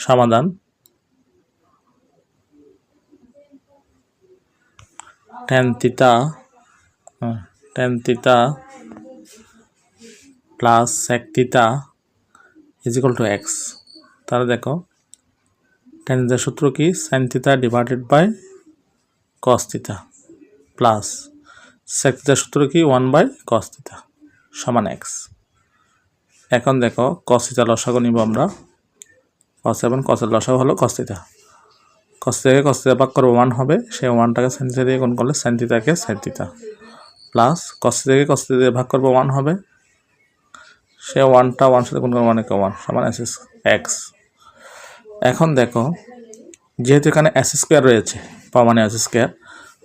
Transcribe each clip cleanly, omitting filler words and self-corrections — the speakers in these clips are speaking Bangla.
সমাধান tan theta plus sec theta is equal to x। তাহলে দেখো tan theta সূত্র কি sin theta divided by cos theta plus sec theta সূত্র কি 1 বাই cos theta সমান x। এখন দেখো cos theta লসাগু নিব আমরা, cos এবং cos এর লসাগু হলো cos theta। cos theta ভাগ করব 1 হবে, সেই 1টাকে sin theta দিয়ে গুণ করলে sin theta কে sin theta plus cos theta দিয়ে ভাগ করব 1 হবে, সে 1টা 1 সাথে গুণ করব 1 কে 1 সমান x। এখন দেখো যেহেতু এখানে s স্কয়ার রয়েছে মানে s স্কয়ার,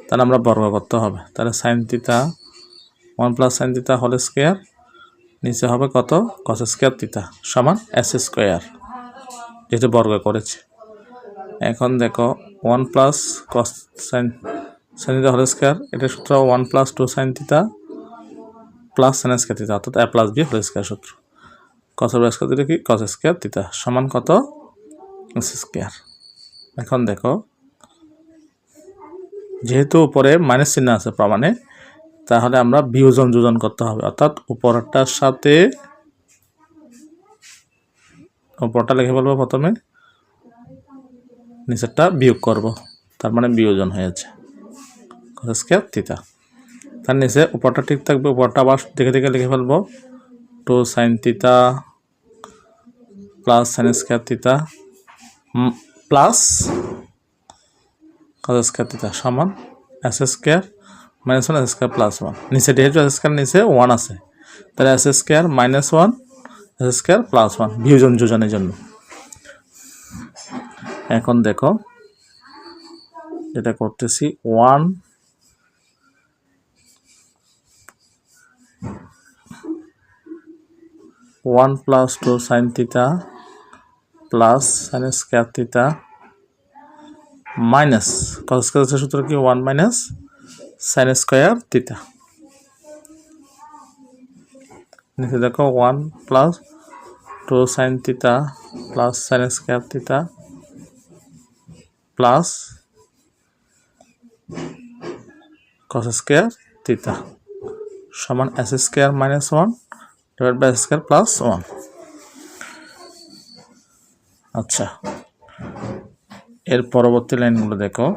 তাহলে আমরা বর্গ করতে হবে। তাহলে sin theta 1 plus sin theta whole square নিচে হবে কত cos স্কয়ার theta সমান s স্কয়ার, যেটা বর্গ করেছে। এখন দেখো 1 plus cos sin theta whole square, এটা সূত্র 1 plus 2 sin theta plus sin square theta, অর্থাৎ a plus b whole square সূত্র। cos স্কয়ার theta কি cos স্কয়ার theta সমান কত s স্কয়ার। এখন দেখো যেহেতু উপরে মাইনাস চিহ্ন আছে প্রমাণে, তাহলে আমরা বিয়োজন যোজন করতে হবে, অর্থাৎ উপরটার সাথে উপরটা লিখে বলবো প্রথমে, নিচেরটা বিয়োগ করব, তার মানে বিয়োজন হয়েছে cos স্কয়ার theta। তার নিচে উপরটা ঠিক থাকবে, উপরটা আবার দেখে দেখে লিখে ফেলবো 2 sin theta plus sin square theta plus cos square theta সমান s square minus 1 s square plus 1। নিচে যেহেতু s স্কয়ার নিচে 1 আছে, তাহলে s square minus 1 s square plus 1 বিয়োজন যোজনের জন্য। এখন দেখো যেটা করতেছি 1 plus 2 sin theta plus sin square theta minus cos square সূত্র কি 1 মাইনাস sin স্কয়ার theta। নিচে দেখো 1 plus 2 sin theta plus sin square theta plus cos square theta সমান s square minus 1 divide by s square plus 1। আচ্ছা, এর পরবর্তী লাইনগুলো দেখো।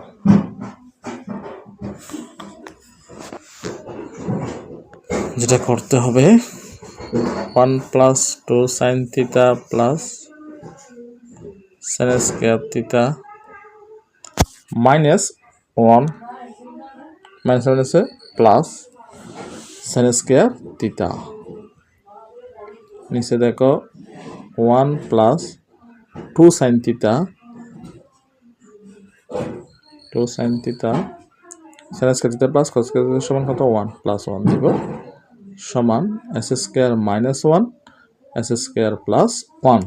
যেটা করতে হবে 1 plus 2 sin theta plus sin square theta minus 1 minus মাইনাসে প্লাস sin স্কয়ার theta। নিচে দেখো 1 plus 2 sin theta sin square theta plus cos square theta সমান কত 1 প্লাস 1 দিব সমান s square minus 1 s square plus 1।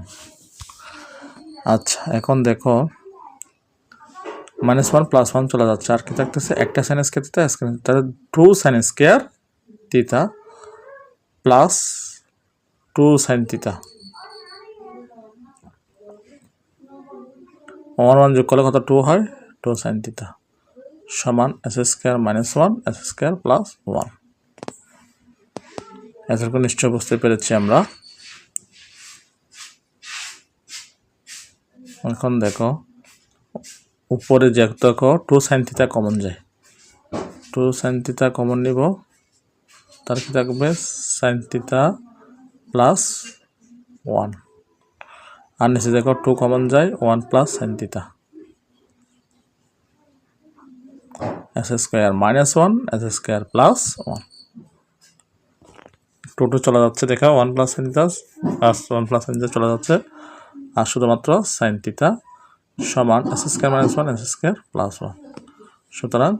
আচ্ছা, এখন দেখো মাইনাস 1 প্লাস 1 চলে যাচ্ছে, আর কি থাকতেছে একটা sin স্কয়ার theta তাহলে 2 sin square theta plus 2 sin theta 1 যোগ করলে কত 2 হয় 2 sin theta সমান s square minus 1 s square plus 1। এতটুকু নিশ্চয় বুঝতে পেরেছি আমরা। এখন দেখো উপরে যে দেখো 2 sin theta কমন যায়, 2 sin theta কমন নিব, তার কি থাকবে sin theta প্লাস 1, আর নিচে দেখো 2 কমন যায় 1 plus sin theta s square minus 1 s square plus 1। 2 চলে যাচ্ছে, দেখো 1 plus sin theta plus 1 plus sin theta চলে যাচ্ছে, আর শুধুমাত্র sin theta সমান s square minus 1 s square plus 1। সুতরাং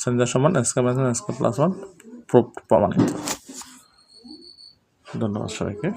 sin theta সমান s square minus 1 s square plus 1 প্রমাণিত। ধন্যবাদ সবাইকে।